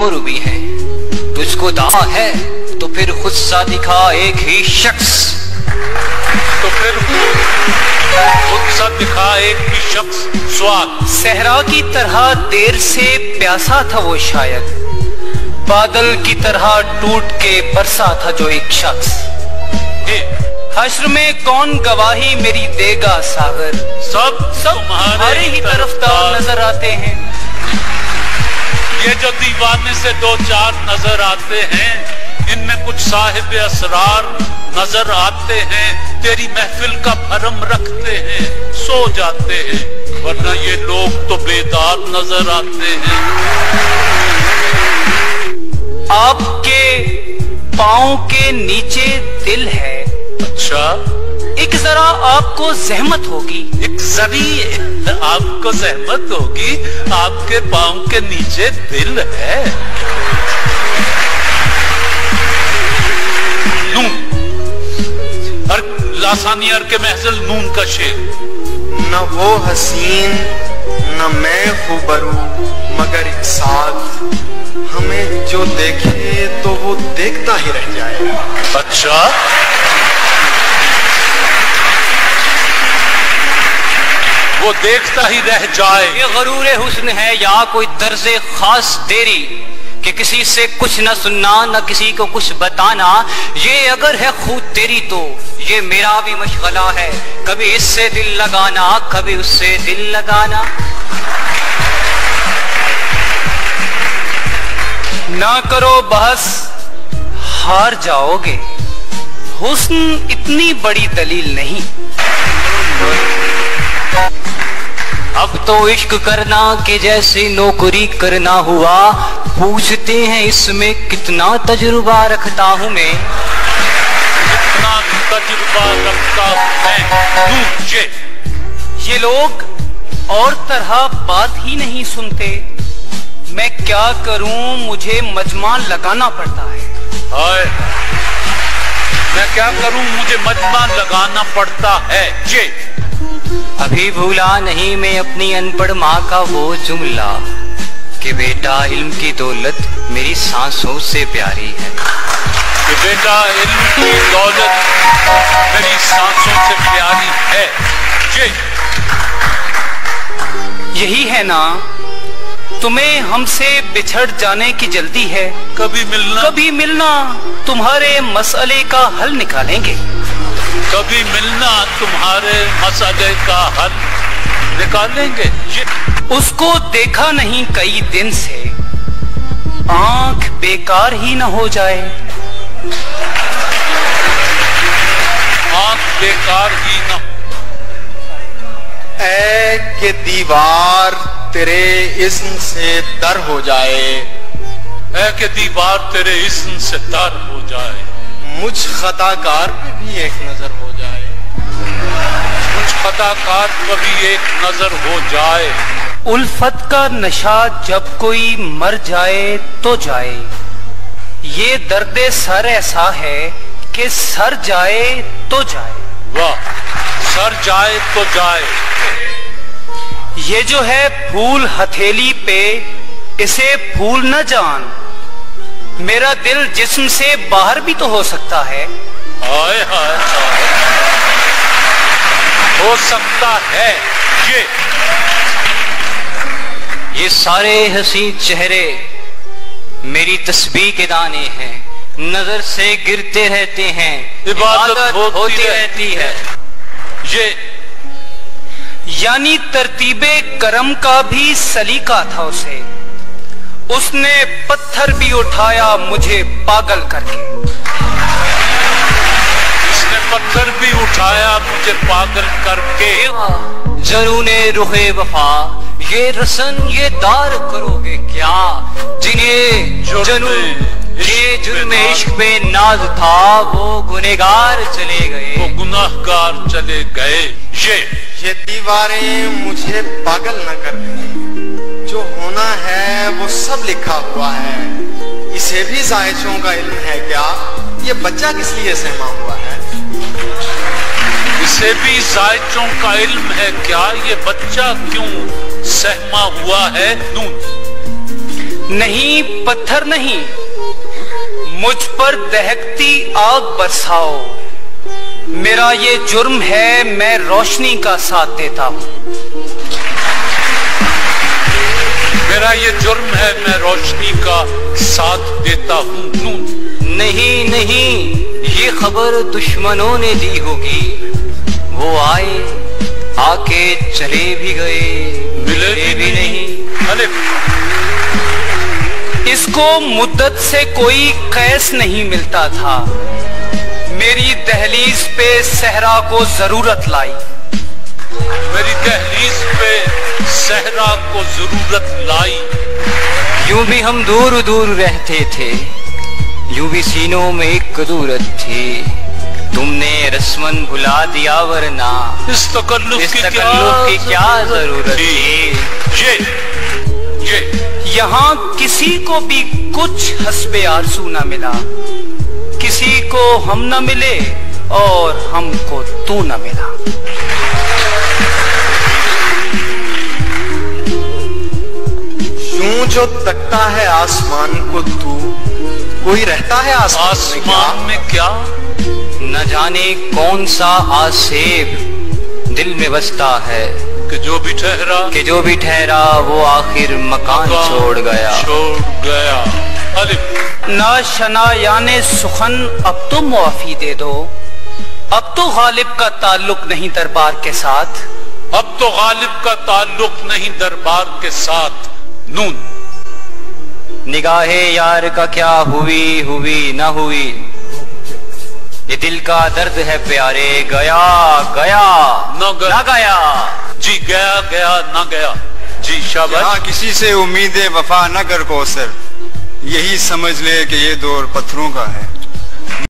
Ruby है, तुझको दावा है तो फिर खुद सा दिखा एक ही शख्स, तो फिर खुद सा दिखा एक ही शख्स। स्वाद सहरा की तरह देर से प्यासा था वो शायद, बादल की तरह टूट के बरसा था जो एक शख्स। हश्र में कौन गवाही मेरी देगा सागर, सब तुम्हारे ही तरफदार नजर आते हैं। ये जो दीवाने से दो चार नजर आते हैं, इनमें कुछ साहिब असरार नजर आते हैं। तेरी महफिल का भरम रखते हैं, सो जाते हैं, वरना ये लोग तो बेदार नजर आते हैं। आपके पाँव के नीचे दिल है, अच्छा, एक जरा आपको जहमत होगी, एक जरी आपको जहमत होगी, आपके पाँव के नीचे दिल है। नून और लासानी अर के महजल नून का शेर। न वो हसीन न मैं खूबरू मगर एक साथ, हमें जो देखे तो वो देखता ही रह जाए। अच्छा, वो देखता ही रह जाए। ये गरूरे हुस्न है या कोई तर्ज़े खास तेरी, कि किसी से कुछ न सुनना न किसी को कुछ बताना। ये अगर है खूब तेरी तो ये मेरा भी मशगला है, कभी इससे दिल लगाना कभी उससे दिल लगाना। ना करो बहस, हार जाओगे, हुस्न इतनी बड़ी दलील नहीं। अब तो इश्क करना के जैसे नौकरी करना हुआ, पूछते हैं इसमें कितना तजुर्बा रखता हूँ मैं, कितना तजुर्बा रखता हूँ मैं। ये लोग और तरह बात ही नहीं सुनते, मैं क्या करूं मुझे मजमा लगाना पड़ता है। हाय, मैं क्या करूं मुझे मजमा लगाना पड़ता है। जे अभी भूला नहीं मैं अपनी अनपढ़ माँ का वो जुमला, कि बेटा इल्म की दौलत मेरी सांसों से प्यारी है, कि बेटा इल्म की दौलत मेरी सांसों से प्यारी है। जे यही है ना तुम्हें हमसे बिछड़ जाने की जल्दी है, कभी मिलना तुम्हारे मसले का हल निकालेंगे, कभी मिलना तुम्हारे मसले का हल निकालेंगे। उसको देखा नहीं कई दिन से, आंख बेकार ही न हो जाए, आंख बेकार ही न। ऐ के दीवार तेरे इज़्न से तर हो जाए, ऐ के दीवार तेरे इज़्न से तर हो जाए, मुझ खताकार पे भी एक नजर हो जाए, मुझ खताकार पे भी एक नजर हो जाए। उल्फत का नशा जब कोई मर जाए तो जाए, ये दर्दे सर ऐसा है कि सर जाए तो जाए। वाह, सर जाए तो जाए। ये जो है फूल हथेली पे, इसे फूल न जान, मेरा दिल जिस्म से बाहर भी तो हो सकता है। हाय हाय, हो सकता है। ये सारे हसी चेहरे मेरी तस्बीह के दाने हैं, नजर से गिरते रहते हैं, इबादत होती रहती है। ये यानी तरतीबे करम का भी सलीका था उसे, उसने पत्थर भी उठाया मुझे पागल करके, उसने पत्थर भी उठाया मुझे पागल करके। जरूने रुहे वफा ये रसन ये दार करोगे क्या, जिन्हें ये जुर्म इश्क पे नाज था वो गुनहगार चले गए, वो गुनाहगार चले गए। ये दीवारें मुझे पागल न कर दें, जो होना है वो सब लिखा हुआ है, इसे भी जायचों का इल्म है क्या, ये बच्चा किस लिए सहमा हुआ है, इसे भी जायचों का इल्म है क्या, ये बच्चा क्यों सहमा हुआ है। नून नहीं पत्थर नहीं, मुझ पर दहकती आग बरसाओ। मेरा ये जुर्म है, मैं रोशनी का साथ देता हूँ। मेरा ये जुर्म है, मैं रोशनी का साथ देता हूँ। नून। नहीं नहीं, ये खबर दुश्मनों ने दी होगी। वो आए, आके चले भी गए, मिले भी नहीं। इसको मुद्दत से कोई कैस नहीं मिलता था। मेरी दहलीज पे सहरा को जरूरत लाई। मेरी दहलीज पे सहरा को जरूरत लाई। यूं भी हम दूर दूर रहते थे, यूं भी सीनों में एक कदूरत थी। तुमने रस्मन भुला दिया, वरना इस तकल्लुफ की क्या जरूरत थी। ये यहाँ किसी को भी कुछ हस्बे आरज़ू न मिला, किसी को हम न मिले और हमको तू न मिला। यूं जो तकता है आसमान को तू, कोई रहता है आसमान में क्या? न जाने कौन सा आसेब दिल में बसता है, कि जो भी ठहरा वो आखिर मकान छोड़ गया। ना शना याने सुखन, अब तो मुआफी दे दो। अब तो गालिब का ताल्लुक नहीं दरबार के साथ। अब तो गालिब का ताल्लुक नहीं दरबार के साथ। नून। निगाहे यार का क्या हुई ना हुई, ये दिल का दर्द है प्यारे। गया न गया, जी गया न गया। जी शाबाश। किसी से उम्मीद वफा न कर कौसर, यही समझ ले कि ये दौर पत्थरों का है।